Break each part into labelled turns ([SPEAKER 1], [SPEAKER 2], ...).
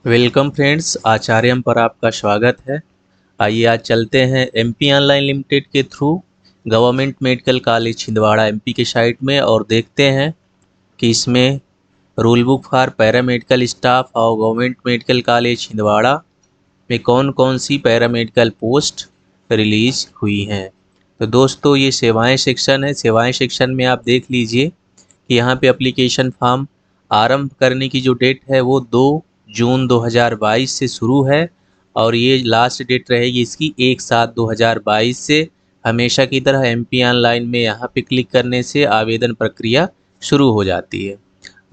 [SPEAKER 1] Welcome friends, आचार्यम पर आपका स्वागत है। आइए आज चलते हैं एमपी ऑनलाइन लिमिटेड के through government medical college Chhindwara MP के साइट में और देखते हैं कि इसमें rule book for paramedical staff और गवर्नमेंट मेडिकल कॉलेज छिंदवाड़ा में कौन कौन सी पैरामेडिकल पोस्ट रिलीज हुई हैं। तो दोस्तों, ये सेवाएं सेक्शन है। सेवाएं सेक्शन में आप देख लीजिए कि यहाँ पे एप्लीकेशन फॉर्म आरंभ करने की जो डेट है वो 2 जून 2022 से शुरू है और ये लास्ट डेट रहेगी इसकी 1/7/2022 से। हमेशा की तरह एमपी ऑनलाइन में यहाँ पे क्लिक करने से आवेदन प्रक्रिया शुरू हो जाती है।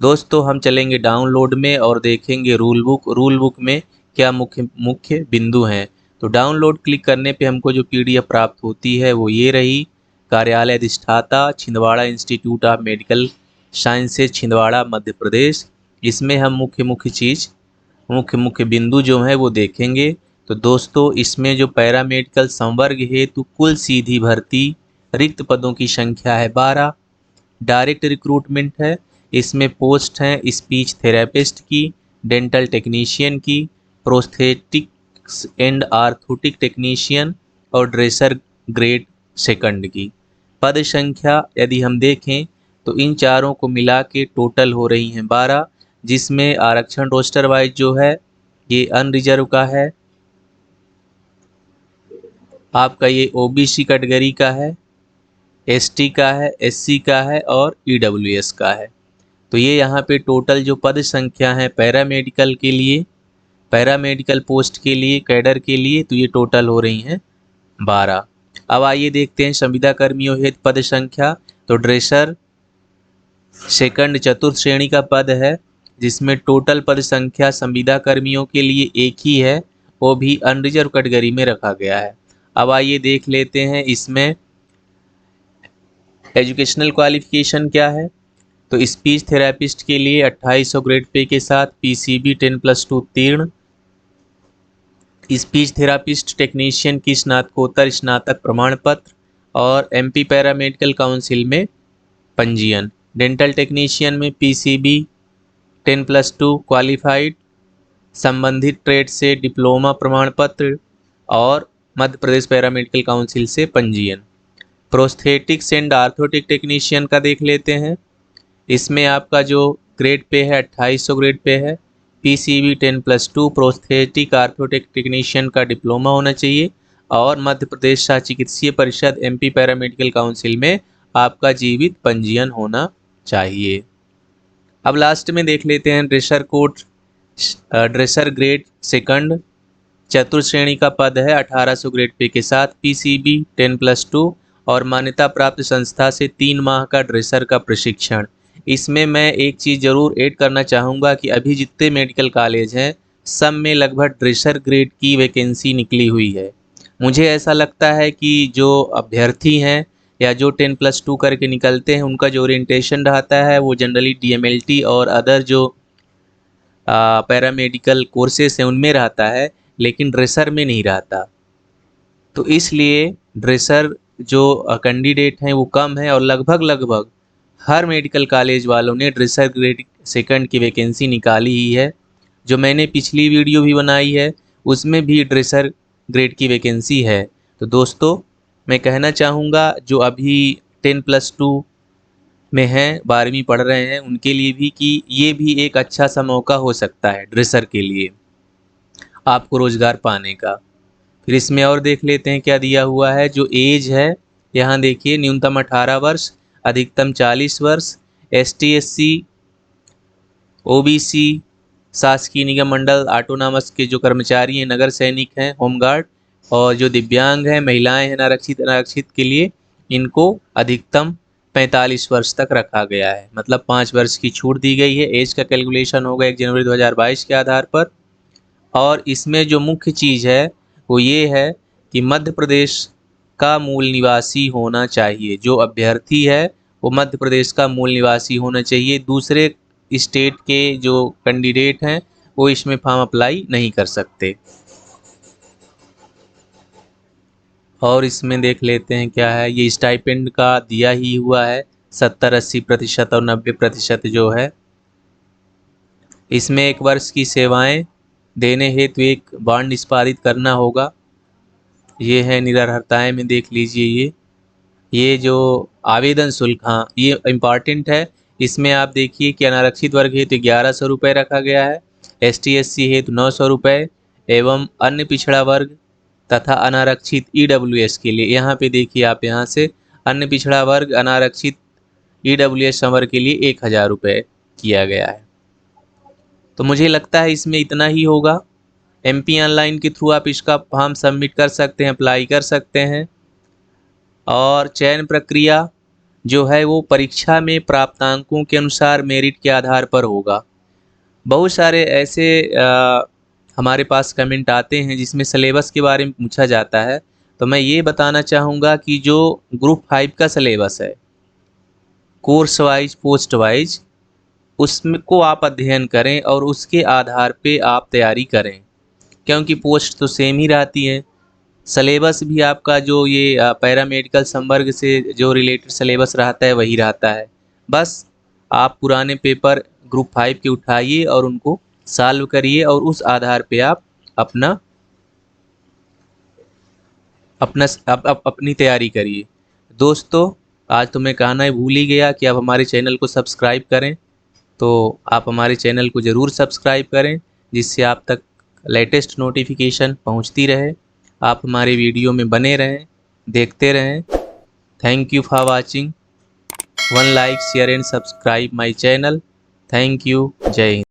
[SPEAKER 1] दोस्तों, हम चलेंगे डाउनलोड में और देखेंगे रूल बुक में क्या मुख्य मुख्य बिंदु हैं। तो डाउनलोड क्लिक करने पे हमको जो पीडीएफ प्राप्त होती है वो ये रही। कार्यालय अधिष्ठाता Chhindwara institute of medical sciences Chhindwara Madhya Pradesh. इसमें हम मुख्य मुख्य बिंदु जो हैं वो देखेंगे। तो दोस्तों, इसमें जो पैरामेडिकल संवर्ग हेतु कुल सीधी भर्ती रिक्त पदों की संख्या है 12। डायरेक्ट रिक्रूटमेंट है। इसमें पोस्ट हैं स्पीच थेरेपिस्ट की, डेंटल टेक्नीशियन की, प्रोस्थेटिक्स एंड आर्थोटिक टेक्नीशियन और ड्रेसर ग्रेड सेकंड की। पद संख्या यदि हम देखें तो इन चारों को मिला के टोटल हो रही हैं 12, जिसमें आरक्षण रोस्टर वाइज जो है ये अनरिजर्व का है, आपका ये ओबीसी कैटेगरी का है, एसटी का है, एससी का है और ईडब्ल्यूएस का है। तो ये यहाँ पे टोटल जो पद संख्या है पैरामेडिकल के लिए, पैरामेडिकल पोस्ट के लिए, कैडर के लिए, तो ये टोटल हो रही हैं 12। अब आइए देखते हैं संविदा कर्मियों हेतु पद संख्या। तो ड्रेसर सेकंड चतुर्थ श्रेणी का पद है, जिसमें टोटल पद संख्या संविदा कर्मियों के लिए एक ही है, वो भी अनरिजर्व कैटेगरी में रखा गया है। अब आइए देख लेते हैं इसमें एजुकेशनल क्वालिफिकेशन क्या है। तो स्पीच थेरेपिस्ट के लिए 2800 ग्रेड पे के साथ पीसीबी 10+2 उत्तीर्ण। स्पीच थेरापिस्ट टेक्नीशियन की स्नातकोत्तर स्नातक प्रमाण पत्र और एमपी पैरामेडिकल काउंसिल में पंजीयन। डेंटल टेक्नीशियन में पीसीबी 10+2 क्वालिफाइड, संबंधित ट्रेड से डिप्लोमा प्रमाण पत्र और मध्य प्रदेश पैरामेडिकल काउंसिल से पंजीयन। प्रोस्थेटिक्स एंड आर्थोटिक टेक्नीशियन का देख लेते हैं। इसमें आपका जो ग्रेड पे है 2800 ग्रेड पे है, पीसीबी 10+2 प्रोस्थेटिक आर्थोटिक टेक्नीशियन का डिप्लोमा होना चाहिए और मध्य प्रदेश शासकीय चिकित्सीय परिषद एमपी पैरामेडिकल काउंसिल में आपका जीवित पंजीयन होना चाहिए। अब लास्ट में देख लेते हैं ड्रेसर ग्रेड सेकंड चतुर्थ श्रेणी का पद है, 1800 ग्रेड पे के साथ पीसीबी 10+2 और मान्यता प्राप्त संस्था से 3 माह का ड्रेसर का प्रशिक्षण। इसमें मैं एक चीज़ ज़रूर ऐड करना चाहूँगा कि अभी जितने मेडिकल कॉलेज हैं सब में लगभग ड्रेसर ग्रेड की वैकेंसी निकली हुई है। मुझे ऐसा लगता है कि जो अभ्यर्थी हैं या जो 10+2 करके निकलते हैं उनका जो ओरिएंटेशन रहता है वो जनरली डीएमएलटी और अदर जो पैरामेडिकल कोर्सेस हैं उनमें रहता है, लेकिन ड्रेसर में नहीं रहता। तो इसलिए ड्रेसर जो कैंडिडेट हैं वो कम है और लगभग हर मेडिकल कॉलेज वालों ने ड्रेसर ग्रेड सेकंड की वैकेंसी निकाली ही है। जो मैंने पिछली वीडियो भी बनाई है उसमें भी ड्रेसर ग्रेड की वैकेंसी है। तो दोस्तों, मैं कहना चाहूँगा जो अभी 10+2 में हैं, 12वीं पढ़ रहे हैं, उनके लिए भी कि ये भी एक अच्छा सा मौका हो सकता है ड्रेसर के लिए आपको रोज़गार पाने का। फिर इसमें और देख लेते हैं क्या दिया हुआ है। जो एज है यहाँ देखिए, न्यूनतम 18 वर्ष, अधिकतम 40 वर्ष। एसटी एससी ओबीसी शासकीय निगम मंडल ऑटोनॉमस के जो कर्मचारी हैं, नगर सैनिक हैं, होमगार्ड और जो दिव्यांग हैं, महिलाएं हैं, अनारक्षित के लिए इनको अधिकतम 45 वर्ष तक रखा गया है, मतलब 5 वर्ष की छूट दी गई है। एज का कैलकुलेशन होगा 1 जनवरी 2022 के आधार पर। और इसमें जो मुख्य चीज़ है वो ये है कि मध्य प्रदेश का मूल निवासी होना चाहिए। जो अभ्यर्थी है वो मध्य प्रदेश का मूल निवासी होना चाहिए। दूसरे स्टेट के जो कैंडिडेट हैं वो इसमें फॉर्म अप्लाई नहीं कर सकते। और इसमें देख लेते हैं क्या है। ये स्टाइपेंड का दिया ही हुआ है, 70-80% और 90% जो है। इसमें 1 वर्ष की सेवाएं देने हेतु एक बॉन्ड निष्पादित करना होगा। ये है निरर्हताएँ में देख लीजिए ये जो आवेदन शुल्क, हाँ ये इम्पॉर्टेंट है। इसमें आप देखिए कि अनारक्षित वर्ग हेतु 1100 रुपये रखा गया है, ST/SC हेतु 900 रुपये एवं अन्य पिछड़ा वर्ग तथा अनारक्षित EWS के लिए यहाँ पे देखिए आप यहाँ से अन्य पिछड़ा वर्ग अनारक्षित EWS संवर्ग के लिए 1000 रुपये किया गया है। तो मुझे लगता है इसमें इतना ही होगा। MP ऑनलाइन के थ्रू आप इसका फॉर्म सबमिट कर सकते हैं, अप्लाई कर सकते हैं। और चयन प्रक्रिया जो है वो परीक्षा में प्राप्तांकों के अनुसार मेरिट के आधार पर होगा। बहुत सारे ऐसे हमारे पास कमेंट आते हैं जिसमें सिलेबस के बारे में पूछा जाता है, तो मैं ये बताना चाहूँगा कि जो ग्रुप 5 का सिलेबस है कोर्स वाइज पोस्ट वाइज, उसमें को आप अध्ययन करें और उसके आधार पे आप तैयारी करें, क्योंकि पोस्ट तो सेम ही रहती है। सिलेबस भी आपका जो ये पैरामेडिकल संवर्ग से जो रिलेटेड सिलेबस रहता है वही रहता है। बस आप पुराने पेपर ग्रुप 5 के उठाइए और उनको सॉल्व करिए और उस आधार पे आप अपनी तैयारी करिए। दोस्तों आज तो मैं कहना ही भूल ही गया कि आप हमारे चैनल को सब्सक्राइब करें, तो आप हमारे चैनल को ज़रूर सब्सक्राइब करें जिससे आप तक लेटेस्ट नोटिफिकेशन पहुंचती रहे। आप हमारे वीडियो में बने रहें, देखते रहें। Thank you for watching. One like share and subscribe my channel. Thank you. जय हिंद।